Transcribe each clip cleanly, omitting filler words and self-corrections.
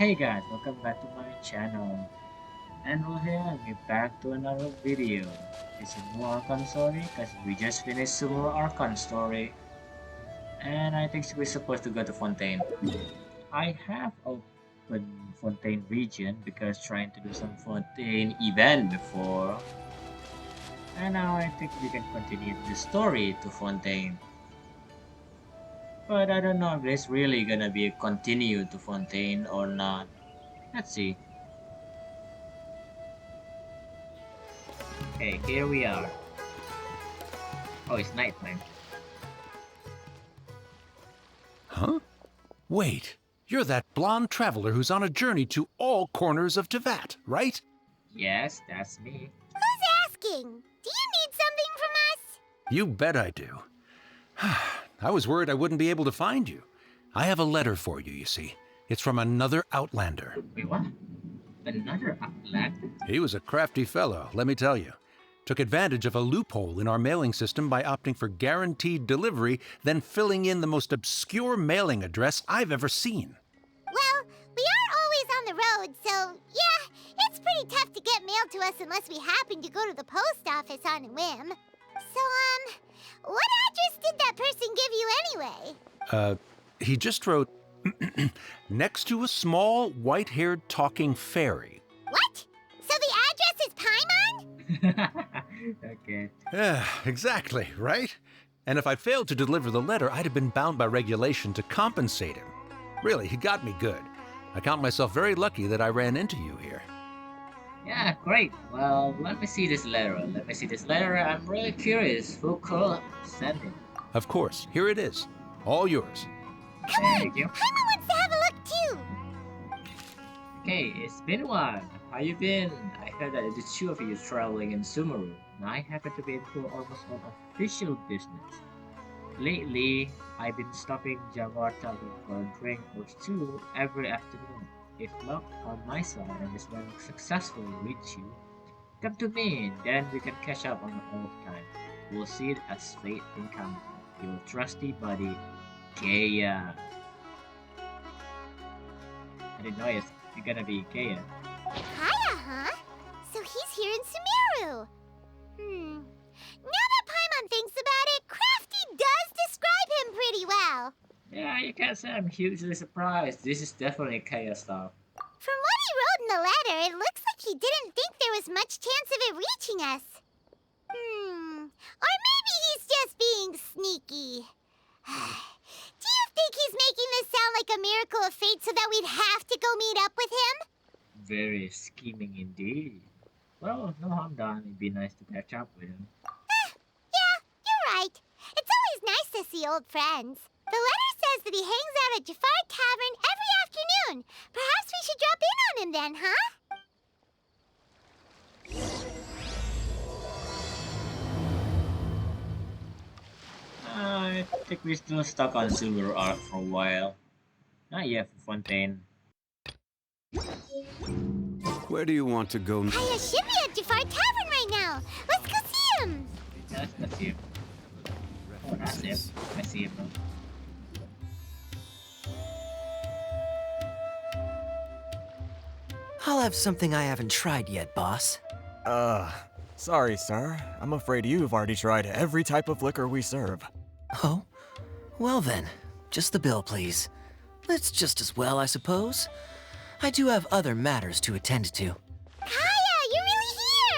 Hey guys, welcome back to my channel. Henrul here and we're back to another video. It's a new Archon story because we just finished Sumeru Archon story. And I think we're supposed to go to Fontaine. I have opened Fontaine region because trying to do some Fontaine event before. And now I think we can continue the story to Fontaine. But I don't know if it's really gonna be a continue to Fontaine or not. Let's see. Okay, here we are. Oh, it's nighttime. Huh? Wait, you're that blonde traveler who's on a journey to all corners of Tevat, right? Yes, that's me. Who's asking? Do you need something from us? You bet I do. I was worried I wouldn't be able to find you. I have a letter for you, you see. It's from another Outlander. Wait, what? Another outlander? He was a crafty fellow, let me tell you. Took advantage of a loophole in our mailing system by opting for guaranteed delivery, then filling in the most obscure mailing address I've ever seen. Well, we are always on the road, so yeah, it's pretty tough to get mail to us unless we happen to go to the post office on a whim. So, what address did that person give you anyway? He just wrote, next to a small, white-haired talking fairy. What? So the address is Paimon? Okay. Yeah, exactly, right? And if I failed to deliver the letter, I'd have been bound by regulation to compensate him. Really, he got me good. I count myself very lucky that I ran into you here. Yeah, great. Well, let me see this letter. I'm really curious. Who could send it? Of course, here it is. All yours. Thank you. Paimon wants to have a look too. Okay, it's been a while. How you been? I heard that the two of you traveling in Sumeru, and I happen to be into almost on official business. Lately, I've been stopping Javar Tavern for a drink or two every afternoon. If luck on my side and this one successfully reach you, come to me, then we can catch up on the old time. We'll see it as fate encounter. Your trusty buddy, Kaya. I didn't know you're gonna be Kaya. Kaya, huh? So he's here in Sumeru. Now that Paimon thinks about it, Crafty does describe him pretty well. Yeah, you can't say I'm hugely surprised. This is definitely Kaya stuff. From what he wrote in the letter, it looks like he didn't think there was much chance of it reaching us. Or maybe he's just being sneaky. Do you think he's making this sound like a miracle of fate so that we'd have to go meet up with him? Very scheming indeed. Well, no harm done. It'd be nice to catch up with him. Yeah, you're right. It's always nice to see old friends. The letter says that he hangs out at Jafar Tavern every afternoon. Perhaps we should drop in on him then, huh? I think we're still stuck on Silver Arc for a while. Not yet for Fontaine. Where do you want to go? Kaya should be at Jafar Tavern right now. Let's go see him. Yeah, let's see him. Oh, that's him. I see him now. I'll have something I haven't tried yet, boss. Sorry, sir. I'm afraid you've already tried every type of liquor we serve. Oh? Well then, just the bill, please. It's just as well, I suppose. I do have other matters to attend to. Kaya, you're really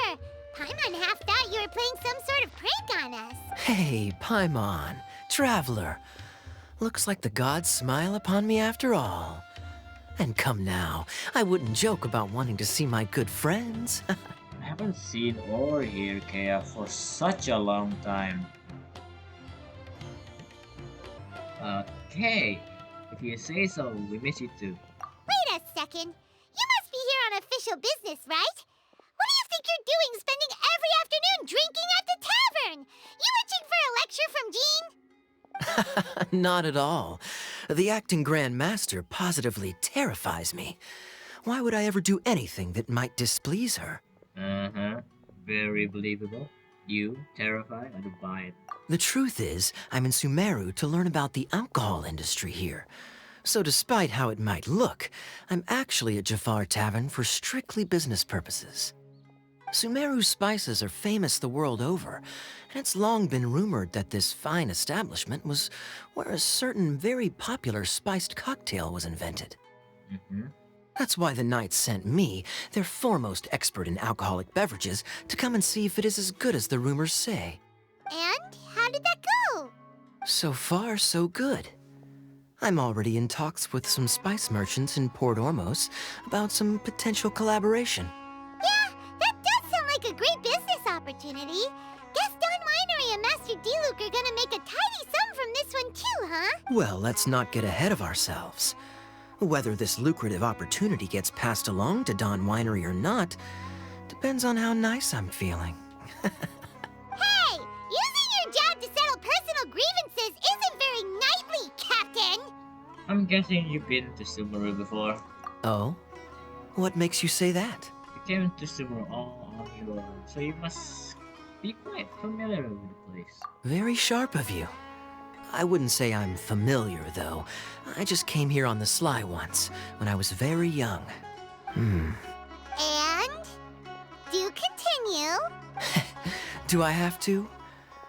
here. Paimon half thought you were playing some sort of prank on us. Hey, Paimon, traveler. Looks like the gods smile upon me after all. And come now, I wouldn't joke about wanting to see my good friends. I haven't seen or heard Kaya for such a long time. Okay, if you say so, we miss you too. Wait a second. You must be here on official business, right? What do you think you're doing spending every afternoon drinking at the tavern? You itching for a lecture from Jean? Not at all. The acting Grand Master positively terrifies me. Why would I ever do anything that might displease her? Very believable. You, terrified, I don't buy it. The truth is, I'm in Sumeru to learn about the alcohol industry here. So despite how it might look, I'm actually at Jafar Tavern for strictly business purposes. Sumeru spices are famous the world over, and it's long been rumored that this fine establishment was where a certain very popular spiced cocktail was invented. Mm-hmm. That's why the Knights sent me, their foremost expert in alcoholic beverages, to come and see if it is as good as the rumors say. And how did that go? So far, so good. I'm already in talks with some spice merchants in Port Ormos about some potential collaboration. Yeah, that does sound like a great business opportunity. Guess Don Winery and Master D-Luke are gonna make a tidy sum from this one too, huh? Well, let's not get ahead of ourselves. Whether this lucrative opportunity gets passed along to Don Winery or not depends on how nice I'm feeling. Hey, using your job to settle personal grievances isn't very knightly, Captain! I'm guessing you've been to Sumeru before. Oh? What makes you say that? You came to Sumeru all on your own, so you must be quite familiar with the place. Very sharp of you. I wouldn't say I'm familiar, though. I just came here on the sly once, when I was very young. And? Do continue. Do I have to?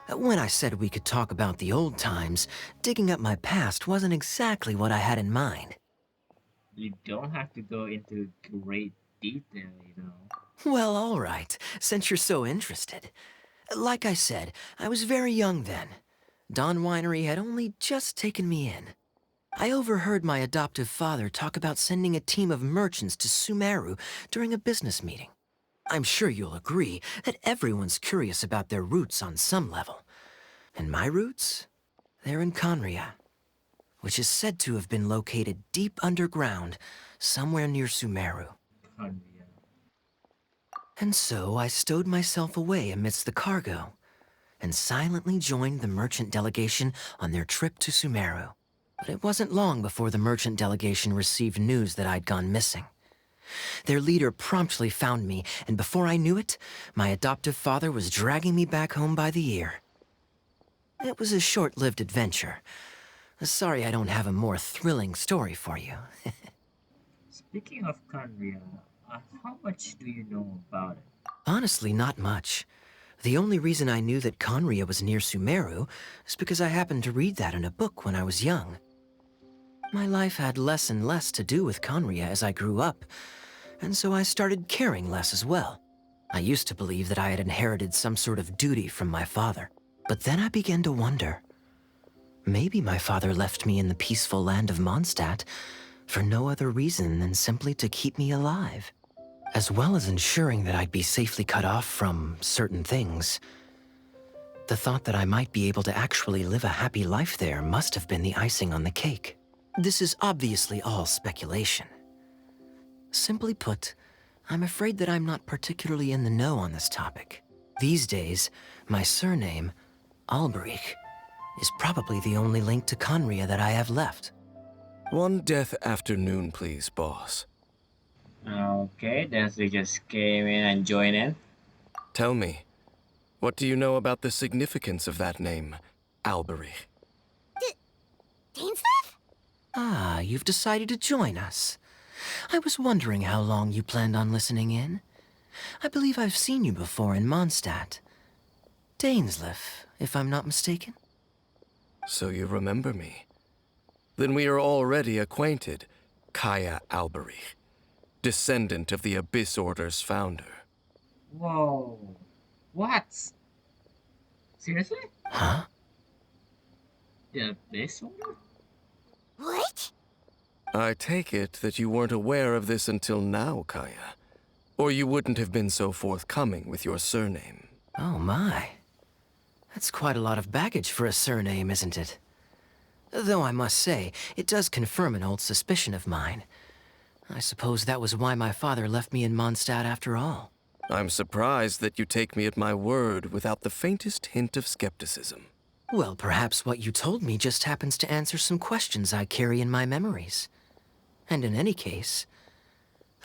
When I said we could talk about the old times, digging up my past wasn't exactly what I had in mind. You don't have to go into great detail, you know. Well, all right, since you're so interested. Like I said, I was very young then. Don Winery had only just taken me in. I overheard my adoptive father talk about sending a team of merchants to Sumeru during a business meeting. I'm sure you'll agree that everyone's curious about their roots on some level. And my roots? They're in Khaenriah, which is said to have been located deep underground, somewhere near Sumeru. Khaenriah. And so I stowed myself away amidst the cargo, and silently joined the merchant delegation on their trip to Sumeru. But it wasn't long before the merchant delegation received news that I'd gone missing. Their leader promptly found me, and before I knew it, my adoptive father was dragging me back home by the ear. It was a short-lived adventure. Sorry I don't have a more thrilling story for you. Speaking of Khaenriah, how much do you know about it? Honestly, not much. The only reason I knew that Khaenriah was near Sumeru is because I happened to read that in a book when I was young. My life had less and less to do with Khaenriah as I grew up, and so I started caring less as well. I used to believe that I had inherited some sort of duty from my father, but then I began to wonder. Maybe my father left me in the peaceful land of Mondstadt for no other reason than simply to keep me alive, as well as ensuring that I'd be safely cut off from certain things. The thought that I might be able to actually live a happy life there must have been the icing on the cake. This is obviously all speculation. Simply put, I'm afraid that I'm not particularly in the know on this topic. These days, my surname, Alberich, is probably the only link to Khaenriah that I have left. One death afternoon, please, boss. Okay, then they just came in and joined in. Tell me, what do you know about the significance of that name, Alberich? Dainsleif? Ah, you've decided to join us. I was wondering how long you planned on listening in. I believe I've seen you before in Mondstadt. Dainsleif, if I'm not mistaken. So you remember me. Then we are already acquainted, Kaya Alberich, descendant of the Abyss Order's founder. Whoa. What? Seriously? Huh? The Abyss Order? What? I take it that you weren't aware of this until now, Kaya. Or you wouldn't have been so forthcoming with your surname. Oh my. That's quite a lot of baggage for a surname, isn't it? Though I must say, it does confirm an old suspicion of mine. I suppose that was why my father left me in Mondstadt after all. I'm surprised that you take me at my word without the faintest hint of skepticism. Well, perhaps what you told me just happens to answer some questions I carry in my memories. And in any case,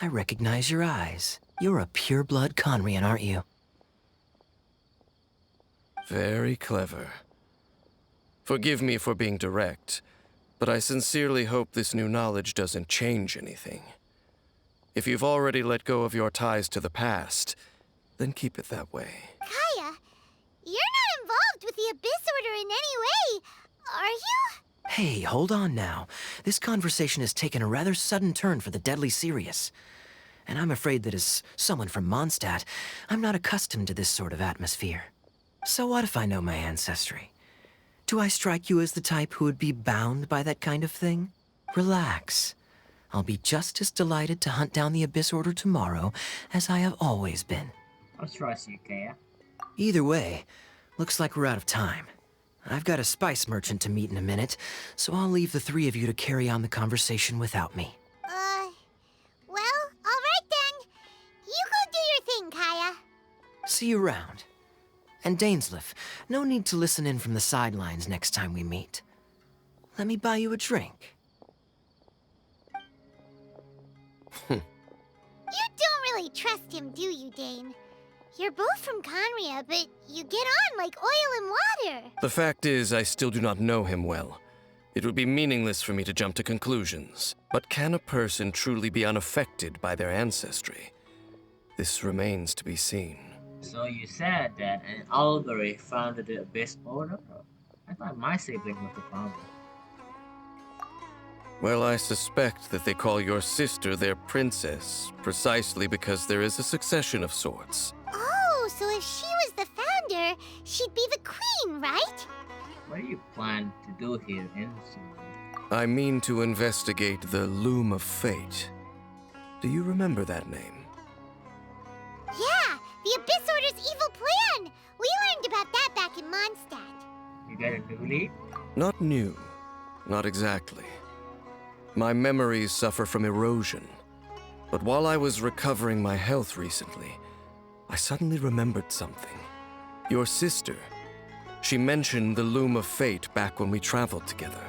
I recognize your eyes. You're a pure-blood Khaenrian, aren't you? Very clever. Forgive me for being direct, But I sincerely hope this new knowledge doesn't change anything. If you've already let go of your ties to the past, then keep it that way. Kaya, you're not involved with the Abyss Order in any way, are you? Hey, hold on now. This conversation has taken a rather sudden turn for the deadly serious. And I'm afraid that as someone from Mondstadt, I'm not accustomed to this sort of atmosphere. So what if I know my ancestry? Do I strike you as the type who would be bound by that kind of thing? Relax. I'll be just as delighted to hunt down the Abyss Order tomorrow as I have always been. I'll trust you, Kaya. Either way, looks like we're out of time. I've got a spice merchant to meet in a minute, so I'll leave the three of you to carry on the conversation without me. Well, alright then. You go do your thing, Kaya. See you around. And Dainsleif, no need to listen in from the sidelines next time we meet. Let me buy you a drink. You don't really trust him, do you, Dane? You're both from Khaenriah, but you get on like oil and water. The fact is, I still do not know him well. It would be meaningless for me to jump to conclusions. But can a person truly be unaffected by their ancestry? This remains to be seen. So you said that an Albury founded the Abyss Order? I thought my sibling was the founder. Well, I suspect that they call your sister their princess, precisely because there is a succession of sorts. Oh, so if she was the founder, she'd be the queen, right? What do you plan to do here in Sumeru? I mean to investigate the Loom of Fate. Do you remember that name? Yeah, the Abyss Order's evil plan! We learned about that back in Mondstadt. You got a new lead? Not new. Not exactly. My memories suffer from erosion. But while I was recovering my health recently, I suddenly remembered something. Your sister. She mentioned the Loom of Fate back when we traveled together.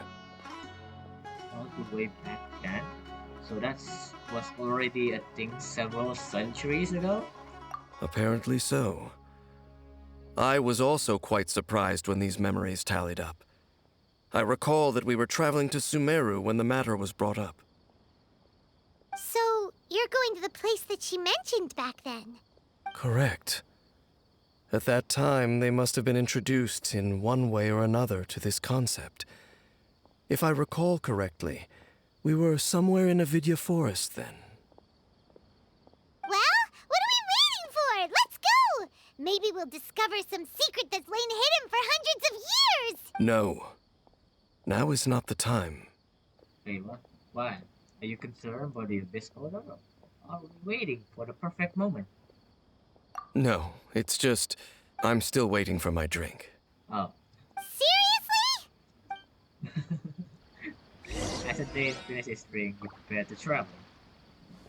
All the way back then? So was already a thing several centuries ago? Apparently so. I was also quite surprised when these memories tallied up. I recall that we were traveling to Sumeru when the matter was brought up. So, you're going to the place that she mentioned back then? Correct. At that time, they must have been introduced in one way or another to this concept. If I recall correctly, we were somewhere in Avidya Forest then. Well, what are we waiting for? Let's go! Maybe we'll discover some secret that's lain hidden for hundreds of years! No. Now is not the time. Wait, what? Why? Are you concerned about the Abyss Order? Or are we waiting for the perfect moment? No, it's just, I'm still waiting for my drink. Oh. Seriously? As a day finishes his drink, we prepare to travel.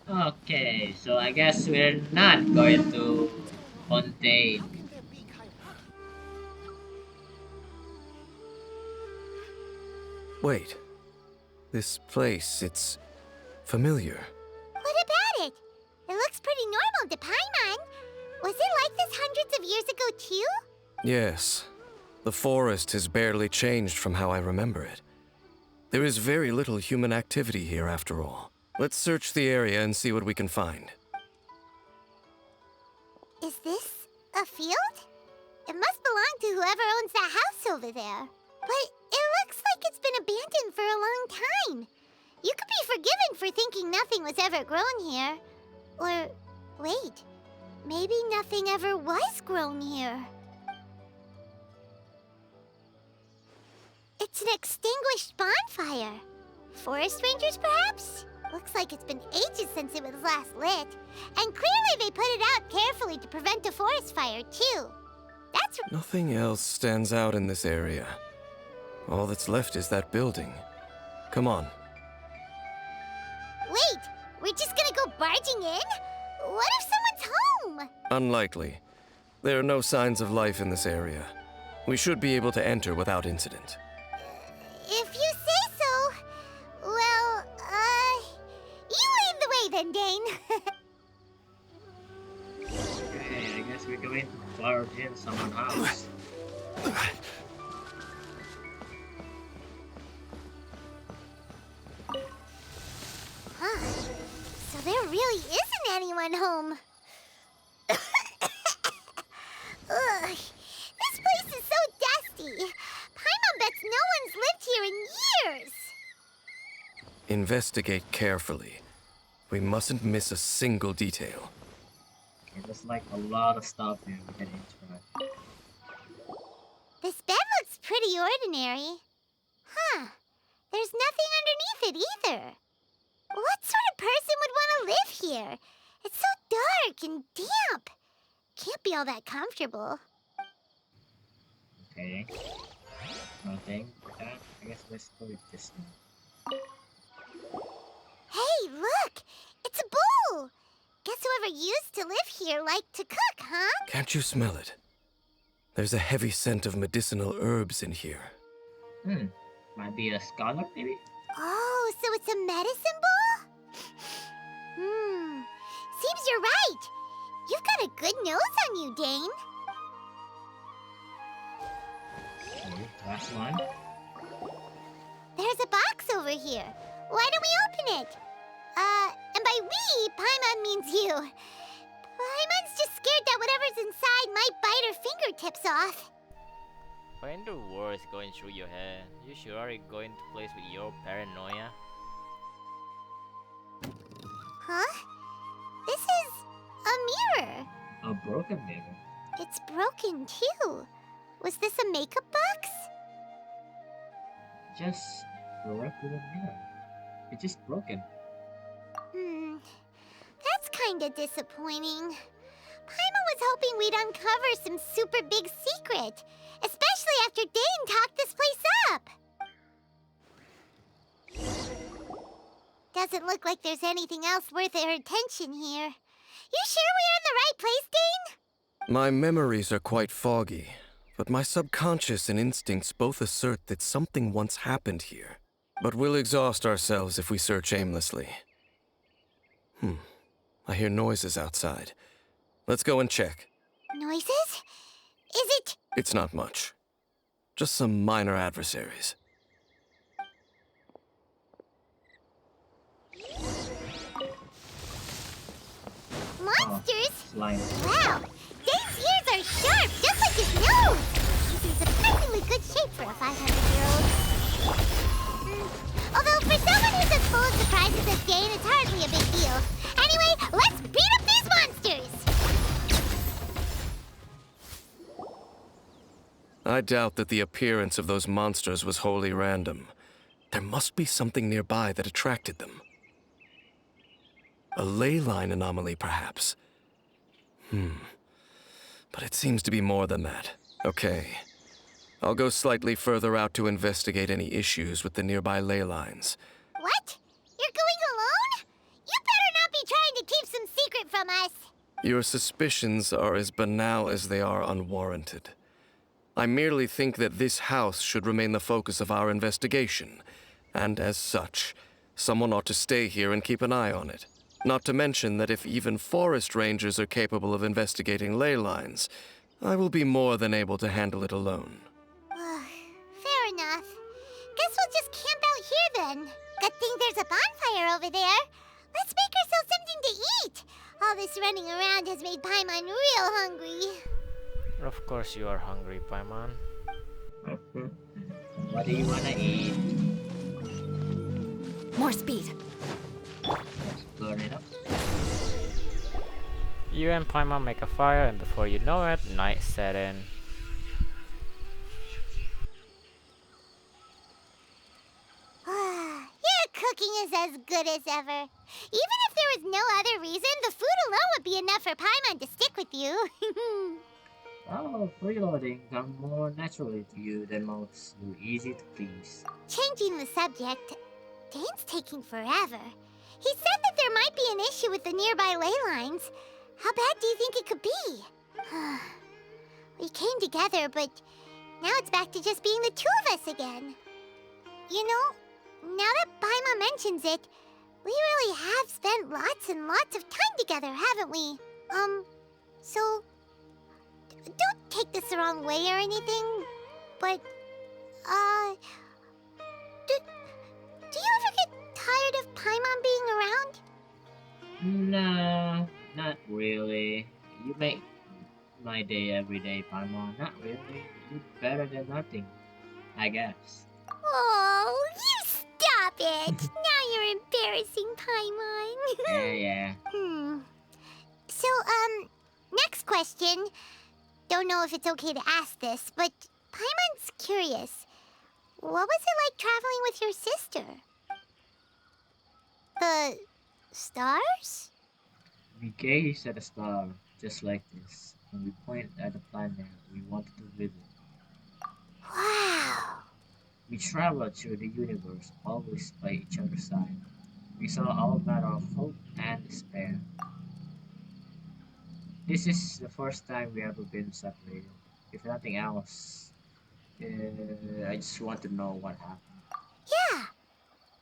Okay, so I guess we're not going to Fontaine. Wait. This place, it's familiar. What about it? It looks pretty normal to Paimon. Was it like this hundreds of years ago too? Yes. The forest has barely changed from how I remember it. There is very little human activity here after all. Let's search the area and see what we can find. Is this a field? It must belong to whoever owns that house over there. But it looks like it's been abandoned for a long time. You could be forgiven for thinking nothing was ever grown here. Or, wait, maybe nothing ever was grown here. It's an extinguished bonfire. Forest rangers, perhaps? Looks like it's been ages since it was last lit. And clearly they put it out carefully to prevent a forest fire, too. That's... Nothing else stands out in this area. All that's left is that building. Come on. Wait, we're just gonna go barging in? What if someone's home? Unlikely. There are no signs of life in this area. We should be able to enter without incident. If you say so. Well, you lead the way then, Dane. Okay, I guess we're going to barge in someone's house. So there really isn't anyone home. Ugh, this place is so dusty. Paimon bets no one's lived here in years. Investigate carefully. We mustn't miss a single detail. Okay, there's like a lot of stuff here we can interact. This bed looks pretty ordinary. Huh. There's nothing underneath it either. What sort of person would want to live here? It's so dark and damp. Can't be all that comfortable. Okay. Nothing. I guess let's go with this one. Hey, look! It's a bowl! Guess whoever used to live here liked to cook, huh? Can't you smell it? There's a heavy scent of medicinal herbs in here. Might be a scholar, maybe? Oh, so it's a medicine bowl? Seems you're right. You've got a good nose on you, Dane. Okay, last one. There's a box over here. Why don't we open it? And by we, Paimon means you. Paimon's just scared that whatever's inside might bite her fingertips off. What in the world is going through your head? You sure are going to place with your paranoia? Huh? This is a mirror. A broken mirror. It's broken too. Was this a makeup box? Just a regular mirror. It's just broken. That's kinda disappointing. Paimon was hoping we'd uncover some super big secret, especially after Dane talked this place up. Doesn't look like there's anything else worth our attention here. You sure we're in the right place, Dane? My memories are quite foggy, but my subconscious and instincts both assert that something once happened here. But we'll exhaust ourselves if we search aimlessly. I hear noises outside. Let's go and check. Noises? Is it? It's not much. Just some minor adversaries. Monsters? Slime. Wow! Dane's ears are sharp, just like his nose! He's in surprisingly good shape for a 500-year-old. Although for someone who's as full of surprises as Dane, it's hardly a big deal. Anyway, let's beat up these monsters! I doubt that the appearance of those monsters was wholly random. There must be something nearby that attracted them. A ley line anomaly, perhaps. But it seems to be more than that. Okay. I'll go slightly further out to investigate any issues with the nearby ley lines. What? You're going alone? You better not be trying to keep some secret from us. Your suspicions are as banal as they are unwarranted. I merely think that this house should remain the focus of our investigation, and as such, someone ought to stay here and keep an eye on it. Not to mention that if even forest rangers are capable of investigating ley lines, I will be more than able to handle it alone. Fair enough. Guess we'll just camp out here then. Good thing there's a bonfire over there. Let's make ourselves something to eat. All this running around has made Paimon real hungry. Of course you are hungry, Paimon. What do you wanna eat? More speed. Let's burn it up. You and Paimon make a fire, and before you know it, night set in. Your cooking is as good as ever. Even if there was no other reason, the food alone would be enough for Paimon to stick with you. Oh, freeloading comes more naturally to you than most. You're easy to please. Changing the subject, Dane's taking forever. He said that there might be an issue with the nearby ley lines. How bad do you think it could be? We came together, but now it's back to just being the two of us again. You know, now that Paimon mentions it, we really have spent lots and lots of time together, haven't we? So, don't take this the wrong way or anything, but, do you ever get tired of Paimon being around? No, not really. You make my day every day, Paimon. Not really. You're better than nothing, I guess. Oh, you stop it! Now you're embarrassing, Paimon. Yeah. So, next question. Don't know if it's okay to ask this, but Paimon's curious. What was it like traveling with your sister? The stars? We gazed at a star just like this, and we pointed at the planet we wanted to visit. Wow. We traveled through the universe, always by each other's side. We saw all manner of hope and despair. This is the first time we ever been separated. If nothing else, I just want to know what happened. Yeah,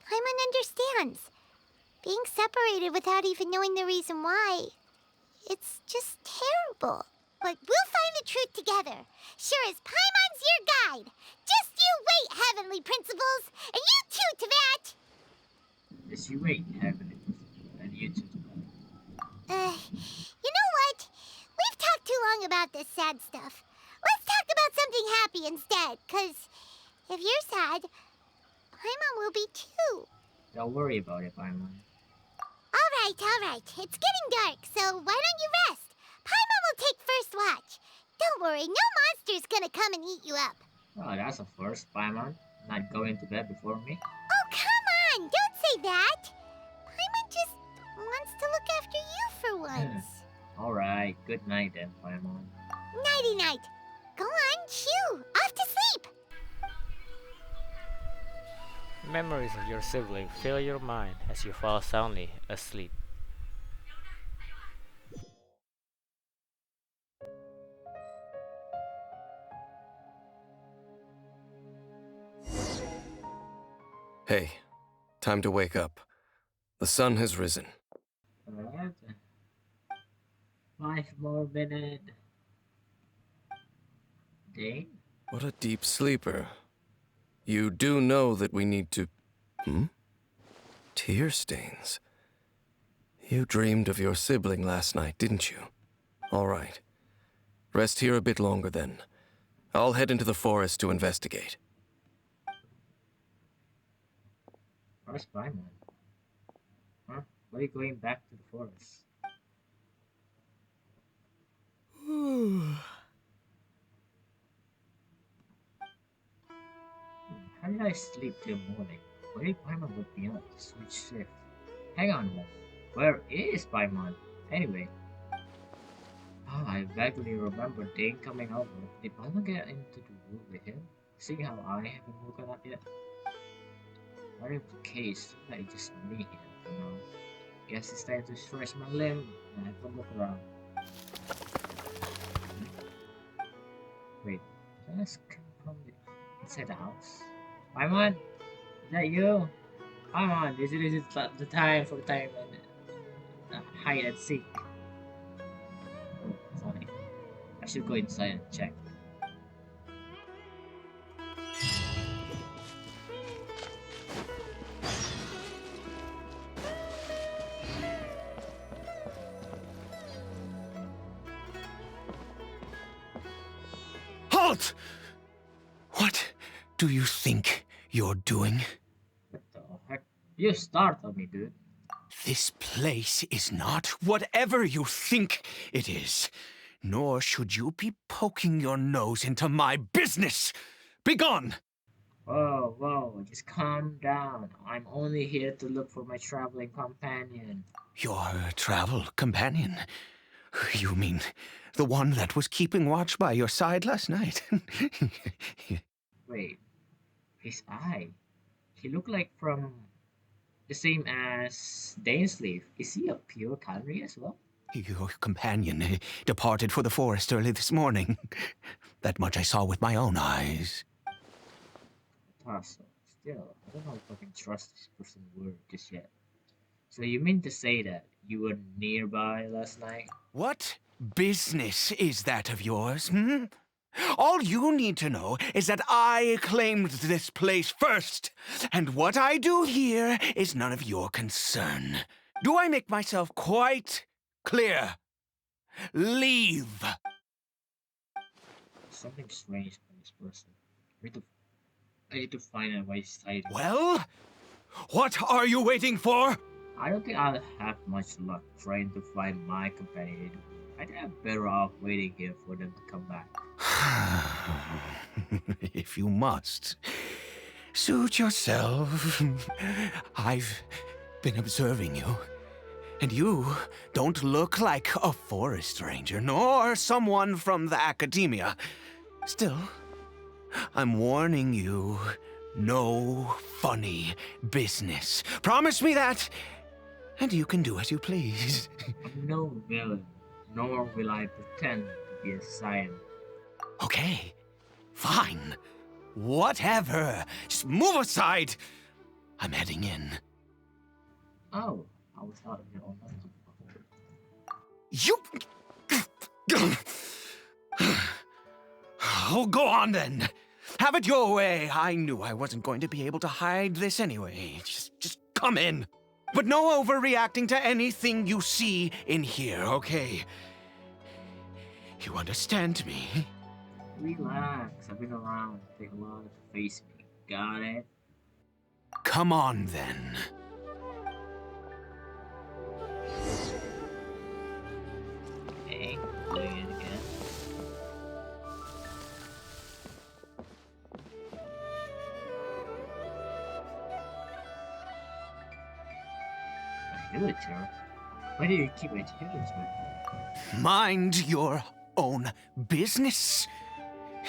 Paimon understands. Being separated without even knowing the reason why, it's just terrible. But we'll find the truth together. Sure as Paimon's your guide. Just you wait, Heavenly Principles, and you too, Tavat. As you wait, Heavenly, and you too. You know what? We've talked too long about this sad stuff. Let's talk about something happy instead, 'cause if you're sad, Paimon will be too. Don't worry about it, Paimon. All right. It's getting dark, so why don't you rest? Paimon will take first watch. Don't worry, no monster's gonna come and eat you up. Oh, that's a first, Paimon. Not going to bed before me. Oh, come on! Don't say that! Paimon just wants to look after you for once. Alright, good night then, Paimon. Nighty-night. Go on, shoo! Off to sleep! Memories of your sibling fill your mind as you fall soundly asleep. Hey, time to wake up. The sun has risen. Alright. 5 more minutes. Dane? What a deep sleeper. You do know that we need to... Tear stains. You dreamed of your sibling last night, didn't you? All right. Rest here a bit longer then. I'll head into the forest to investigate. Where's Paimon? Huh? Why are you going back to the forest? How did I sleep till morning? Why did Paimon woke me up to switch shift? Hang on a moment. Where is Paimon? Anyway. I vaguely remember Dane coming over. Did Paimon get into the room with him? Seeing how I haven't woken up yet? Whatever the case, I just me here for now. Guess it's time to stretch my limb and have a look around. Wait, let's come from inside the house. Paimon, is that you? Paimon, this is the time for time and hide and seek. Oh, funny. I should go inside and check. Halt! What do you think you're doing? What the heck? You startled me, dude. This place is not whatever you think it is. Nor should you be poking your nose into my business. Begone! Whoa, just calm down. I'm only here to look for my traveling companion. Your travel companion? You mean the one that was keeping watch by your side last night? Wait, his eye. He looked like from the same as Dainsleif. Is he a pure Khaenriah as well? Your companion departed for the forest early this morning. That much I saw with my own eyes. Tasso, still, I don't know if I can trust this person's word just yet. So you mean to say that you were nearby last night? What business is that of yours, hmm? All you need to know is that I claimed this place first, and what I do here is none of your concern. Do I make myself quite clear? Leave! Something strange about this person. I need to find out why he's hiding. Well, what are you waiting for? I don't think I'll have much luck trying to find my companion. I'd have better off waiting here for them to come back. If you must, suit yourself. I've been observing you, and you don't look like a forest ranger, nor someone from the academia. Still, I'm warning you, no funny business. Promise me that, and you can do as you please. I'm no villain, nor will I pretend to be a scion. Okay, fine. Whatever. Just move aside. I'm heading in. Oh, I was out of here all night. You... Oh, go on then. Have it your way. I knew I wasn't going to be able to hide this anyway. Just come in. But no overreacting to anything you see in here, okay? You understand me? Relax, I've been around. Take a lot to face me. Got it? Come on then. Hey, doing it again. A villager? Why do you keep my intelligence with me? Mind your own business.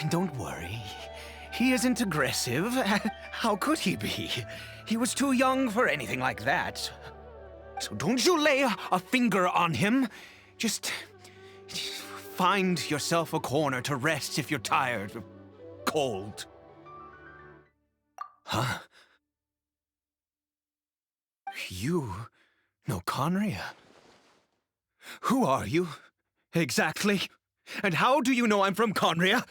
Don't worry. He isn't aggressive. How could he be? He was too young for anything like that. So don't you lay a finger on him. Just find yourself a corner to rest if you're tired or cold. Huh? You know Khaenriah? Who are you, exactly? And how do you know I'm from Khaenriah?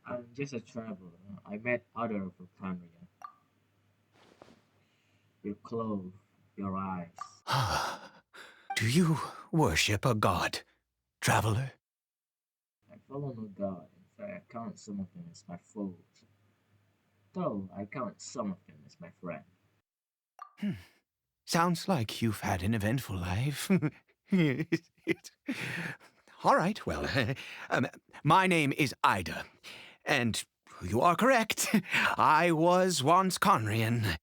I'm just a traveler. I met other from Khaenriah. Your clothes, your eyes. Do you worship a god, traveler? I follow no god. In fact, I count some of them as my foes. Though I count some of them as my friend. Sounds like you've had an eventful life. All right, well, my name is Ida, and you are correct. I was once Khaenrian.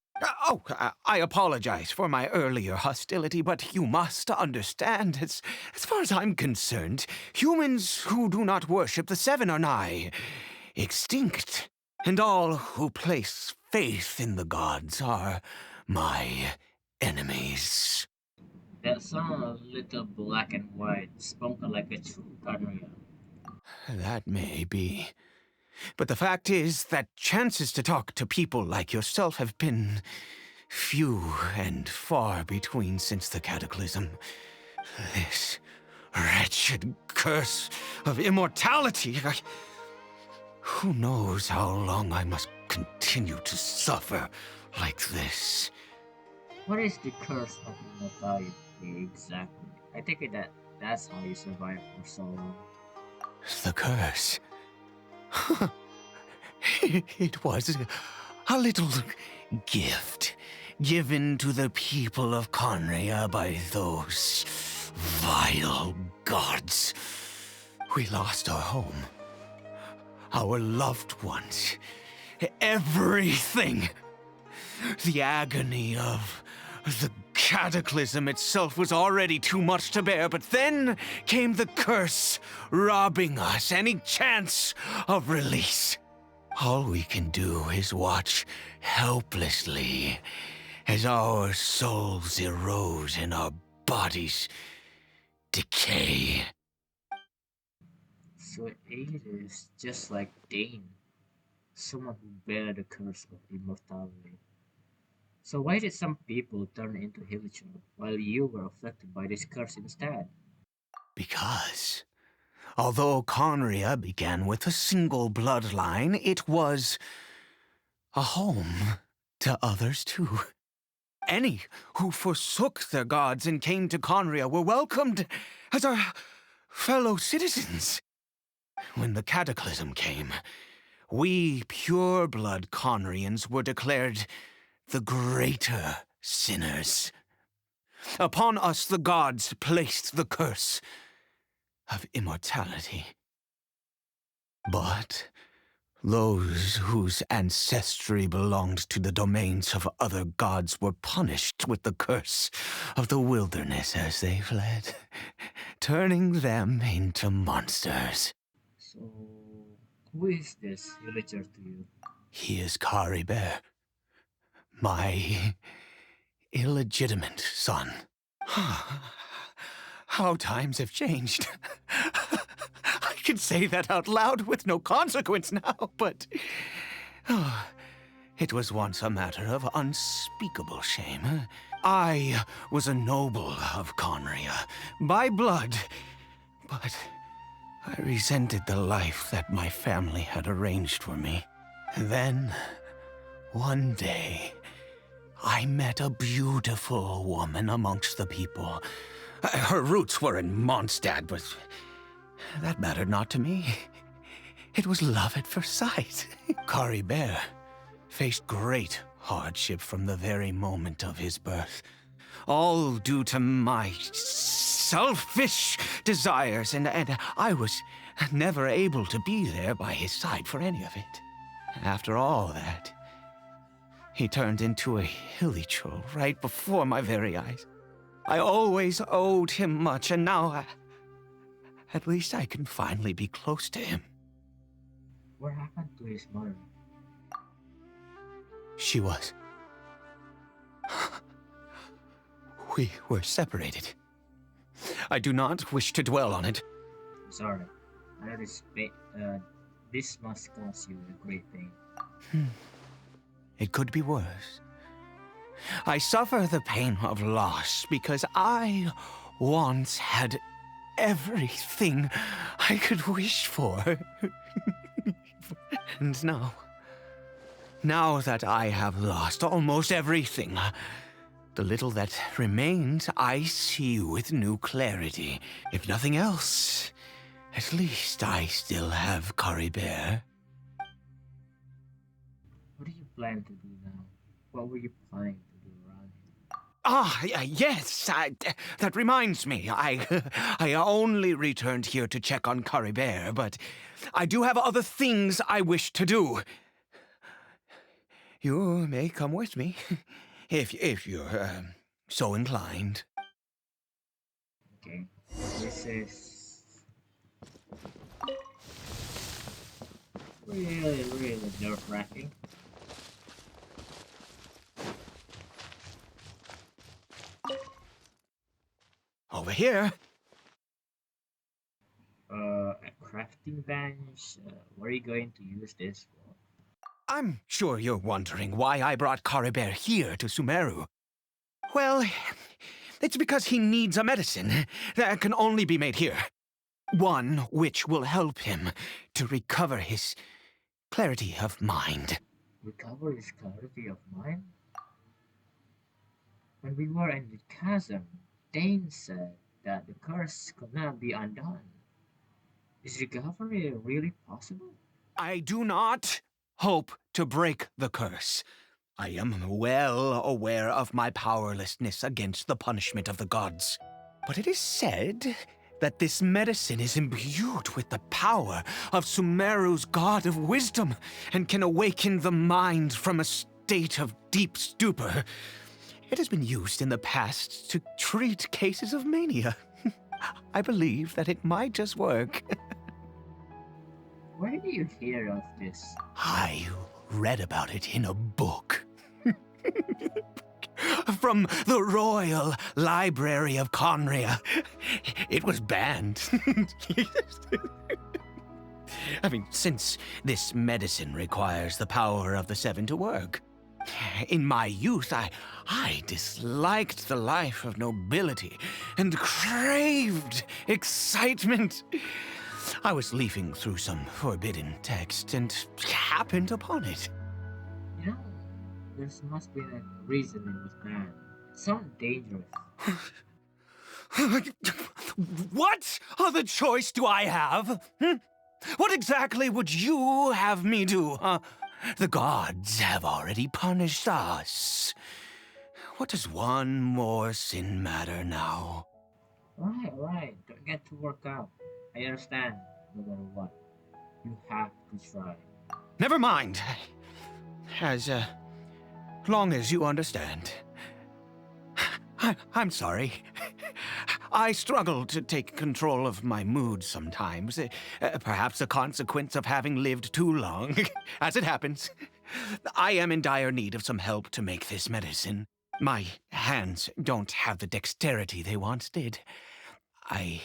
I apologize for my earlier hostility, but you must understand, as far as I'm concerned, humans who do not worship the Seven are nigh extinct, and all who place faith in the gods are my enemies. That sounded a little black and white, spoken like a true Khaenriah. That may be. But the fact is that chances to talk to people like yourself have been few and far between since the cataclysm. This wretched curse of immortality. Who knows how long I must continue to suffer like this? What is the curse of immortality exactly? I take it that's how you survive for so long. The curse. It was a little gift given to the people of Khaenriah by those vile gods. We lost our home, our loved ones, everything. The agony of the cataclysm itself was already too much to bear, but then came the curse, robbing us any chance of release. All we can do is watch helplessly as our souls erode and our bodies decay. So Ada is just like Dane, someone who bear the curse of immortality. So why did some people turn into Hilichurl while you were afflicted by this curse instead? Because Although Khaenriah began with a single bloodline, it was a home to others too. Any who forsook their gods and came to Khaenriah were welcomed as our fellow citizens. When the cataclysm came, we pure-blood Khaenrians were declared the greater sinners. Upon us the gods placed the curse of immortality. But those whose ancestry belonged to the domains of other gods were punished with the curse of the wilderness as they fled, turning them into monsters. So, who is this villager to you? He is Khaenriah, my illegitimate son. How times have changed. I can say that out loud with no consequence now, but it was once a matter of unspeakable shame. I was a noble of Khaenriah by blood, but I resented the life that my family had arranged for me. Then, one day, I met a beautiful woman amongst the people. Her roots were in Mondstadt, but that mattered not to me. It was love at first sight. Khaenriah faced great hardship from the very moment of his birth, all due to my selfish desires, and I was never able to be there by his side for any of it. After all that, he turned into a hilly troll right before my very eyes. I always owed him much, and now at least I can finally be close to him. What happened to his mother? She was. We were separated. I do not wish to dwell on it. I'm sorry. I know this must cost you a great pain. It could be worse. I suffer the pain of loss because I once had everything I could wish for. And now that I have lost almost everything, the little that remains I see with new clarity. If nothing else, at least I still have Khaenriah. What do you plan to do now? What were you planning to do around here? Yes, that reminds me. I only returned here to check on Khaenriah, but I do have other things I wish to do. You may come with me, if you're so inclined. Okay, this is really nerve-wracking. Over here. A crafting bench. What are you going to use this for? I'm sure you're wondering why I brought Khaenriah here to Sumeru. Well, it's because he needs a medicine that can only be made here. One which will help him to recover his clarity of mind. Recover his clarity of mind? When we were in the chasm, Dane said that the curse could not be undone. Is recovery really possible? I do not hope to break the curse. I am well aware of my powerlessness against the punishment of the gods. But it is said that this medicine is imbued with the power of Sumeru's god of wisdom and can awaken the mind from a state of deep stupor. It has been used in the past to treat cases of mania. I believe that it might just work. Where did you hear of this? I read about it in a book. From the Royal Library of Khaenriah. It was banned. I mean, since this medicine requires the power of the Seven to work. In my youth, I disliked the life of nobility and craved excitement. I was leafing through some forbidden text and happened upon it. You know, there must be a reason it was banned. It sounds dangerous. What other choice do I have? What exactly would you have me do? The gods have already punished us. What does one more sin matter now? Right. Don't get to work out. I understand. No matter what, you have to try. Never mind. As long as you understand. I'm sorry. I struggle to take control of my mood sometimes. Perhaps a consequence of having lived too long. As it happens, I am in dire need of some help to make this medicine. My hands don't have the dexterity they once did. I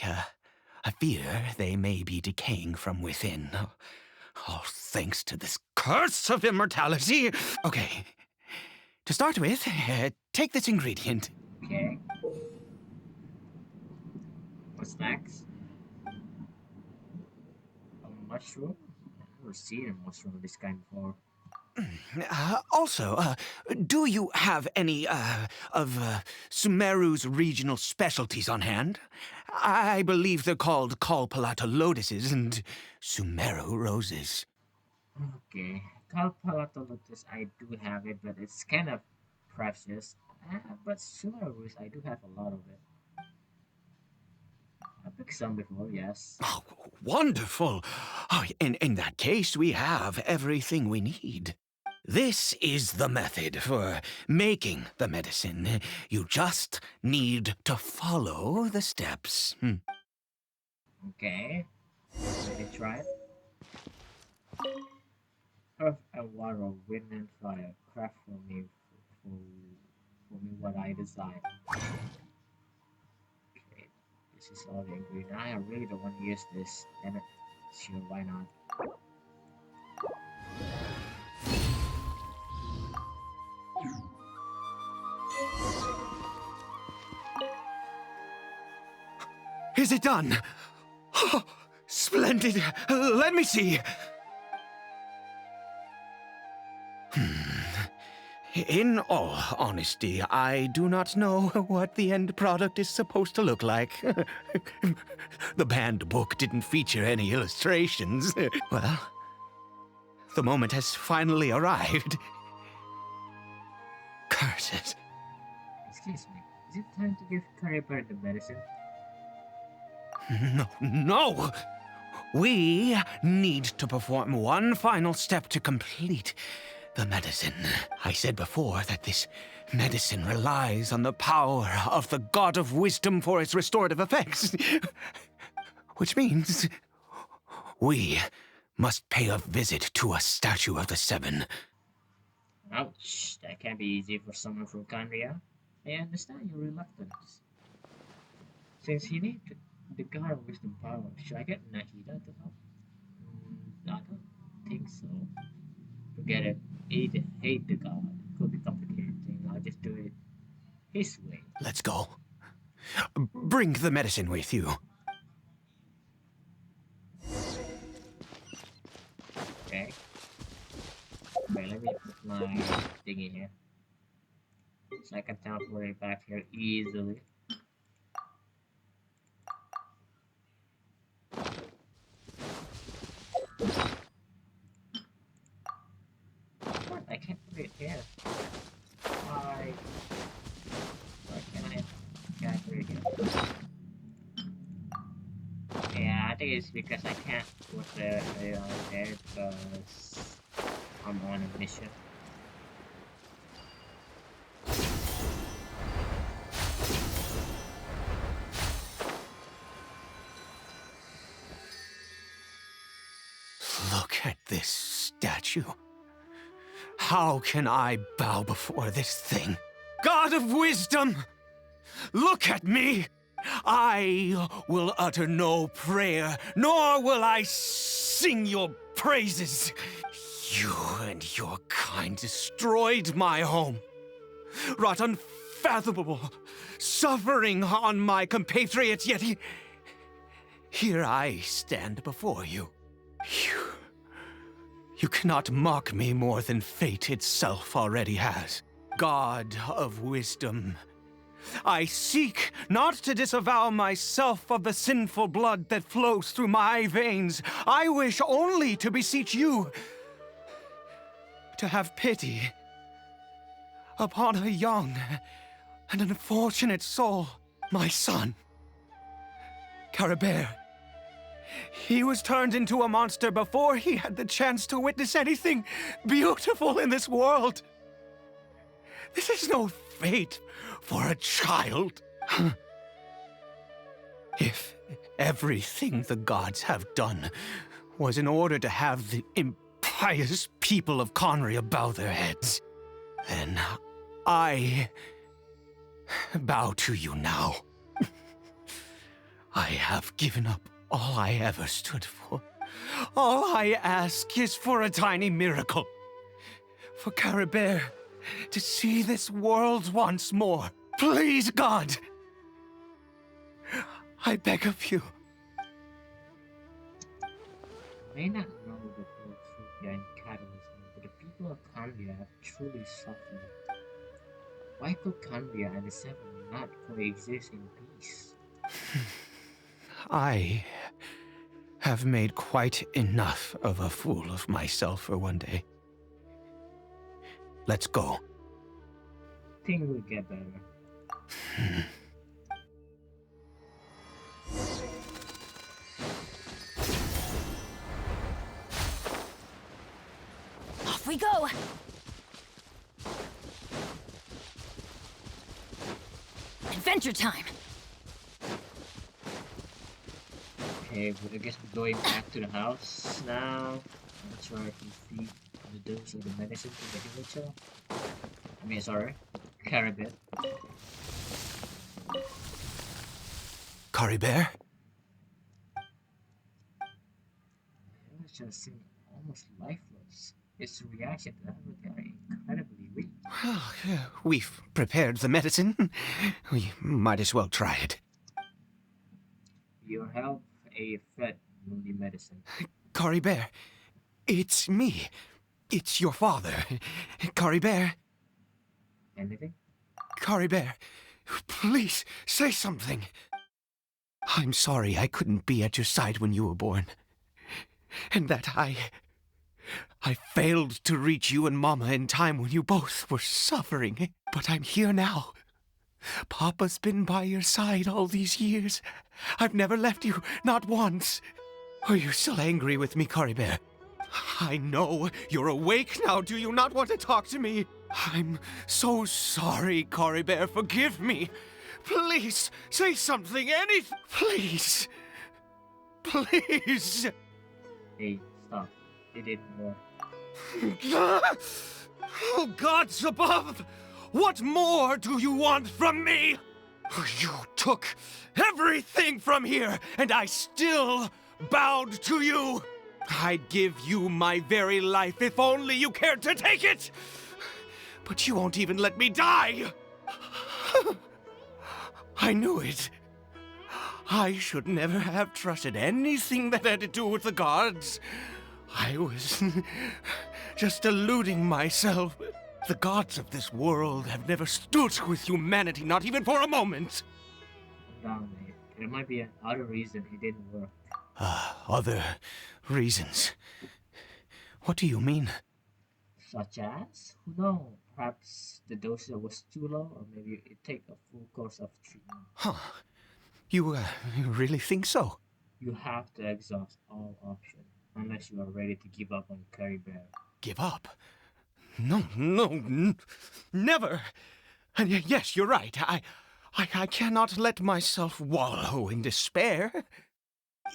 fear they may be decaying from within. All thanks to this curse of immortality. Okay. To start with, take this ingredient. Okay. What's next? A mushroom? I've never seen a mushroom of this kind before. Also, do you have any, of Sumeru's regional specialties on hand? I believe they're called Kalpalata lotuses and Sumeru roses. Okay. Kalpalata lotus, I do have it, but it's kind of precious. But Sumeru, I do have a lot of it. I picked some before, yes. Oh, wonderful! Oh, in that case, we have everything we need. This is the method for making the medicine. You just need to follow the steps. Okay. Let me try it. Earth and water, wind and fire, craft for me what I desire. Okay, this is all the ingredients. I really don't want to use this. Damn it. Sure, why not? Is it done? Oh, splendid! Let me see. In all honesty, I do not know what the end product is supposed to look like. The banned book didn't feature any illustrations. Well, the moment has finally arrived. Curses. Excuse me. Is it time to give Khaenriah the medicine? No! We need to perform one final step to complete the medicine. I said before that this medicine relies on the power of the God of Wisdom for its restorative effects. Which means we must pay a visit to a statue of the Seven. Ouch, that can't be easy for someone from Khaenriah. I understand your reluctance. Since he needs the God of Wisdom power, should I get Nahida to help? I don't think so. Forget it. Hate the God. It could be complicated thing. I'll just do it his way. Let's go. Bring the medicine with you. Okay. Okay, let me put my thingy here. So I can teleport it back here easily. What? I can't put it here. Why? Why can't I put it here? Yeah, I think it's because I can't put it there because I'm on a mission. Look at this statue. How can I bow before this thing? God of wisdom! Look at me! I will utter no prayer, nor will I sing your praises. You and your kind destroyed my home, wrought unfathomable suffering on my compatriots, here I stand before you. You cannot mock me more than fate itself already has. God of wisdom, I seek not to disavow myself of the sinful blood that flows through my veins. I wish only to beseech you to have pity upon a young and unfortunate soul, my son, Khaenriah. He was turned into a monster before he had the chance to witness anything beautiful in this world. This is no fate for a child. If everything the gods have done was in order to have the impious people of Khaenriah bow their heads, then I bow to you now. I have given up all I ever stood for. All I ask is for a tiny miracle. For Khaenriah to see this world once more. Please, God! I beg of you. I may not know the full truth behind catalysm, but the people of Khaenriah have truly suffered. Why could Khaenriah and the Seven not coexist in peace? I have made quite enough of a fool of myself for one day. Let's go. Things will get better. Off we go! Adventure time! Okay, but I guess we're going back to the house now. Let's try to feed the dose of the medicine to the Henrul. I mean, sorry, Khaenriah. Khaenriah? It was just seemed almost lifeless. Its reaction to everything are incredibly weak. We've prepared the medicine. We might as well try it. Your help, a fed only medicine. Khaenriah, it's me. It's your father. Khaenriah. Anything? Khaenriah, please say something. I'm sorry I couldn't be at your side when you were born. And that I failed to reach you and Mama in time when you both were suffering. But I'm here now. Papa's been by your side all these years. I've never left you, not once. Are you still angry with me, Khaenriah? I know you're awake now. Do you not want to talk to me? I'm so sorry, Khaenriah. Forgive me. Please, say something, anything. Please. Please. Hey, stop. It didn't work. Oh, gods above! What more do you want from me? You took everything from here, and I still bowed to you. I'd give you my very life if only you cared to take it. But you won't even let me die. I knew it. I should never have trusted anything that had to do with the gods. I was just deluding myself. The gods of this world have never stood with humanity, not even for a moment. Calm down, mate. There might be another reason it didn't work. Other reasons? What do you mean? Such as? Who knows? Perhaps the dose was too low, or maybe it take a full course of treatment. Huh. You really think so? You have to exhaust all options, unless you are ready to give up on Khaenriah. Give up? No, never. And yes, you're right. I cannot let myself wallow in despair.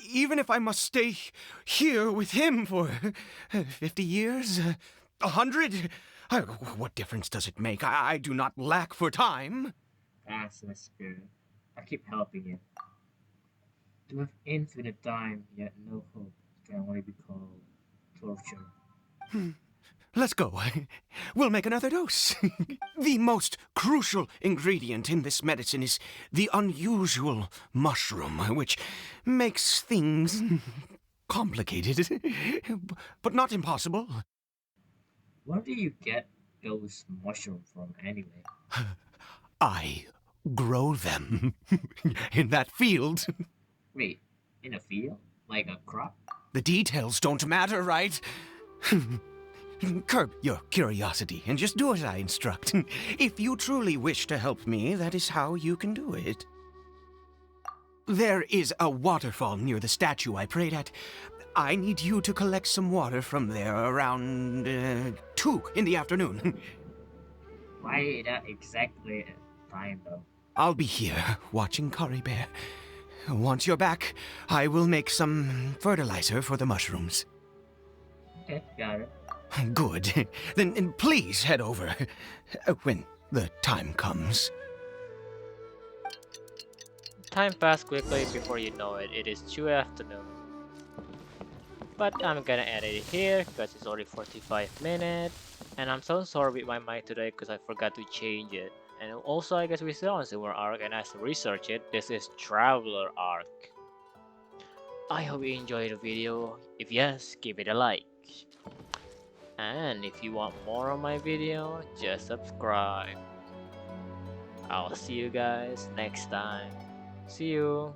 Even if I must stay here with him for 50 years, 100, what difference does it make? I do not lack for time. That's the spirit. I keep helping you. To have infinite time, yet no hope, can only be called torture. let's go. We'll make another dose. The most crucial ingredient in this medicine is the unusual mushroom, which makes things complicated, but not impossible. Where do you get those mushrooms from anyway? I grow them in that field. Wait, in a field? Like a crop? The details don't matter, right? Curb your curiosity and just do as I instruct. If you truly wish to help me, that is how you can do it. There is a waterfall near the statue I prayed at. I need you to collect some water from there around 2 in the afternoon. Why that exactly time though? I'll be here watching Khaenriah. Once you're back, I will make some fertilizer for the mushrooms. Okay, got it. Good. Then please head over when the time comes. Time passed quickly before you know it. It is 2 afternoon. But I'm gonna edit it here because it's already 45 minutes. And I'm so sorry with my mic today because I forgot to change it. And also I guess we still on Silver Arc, and as I research it, this is Traveler Arc. I hope you enjoyed the video. If yes, give it a like. And if you want more of my video, just subscribe. I'll see you guys next time. See you.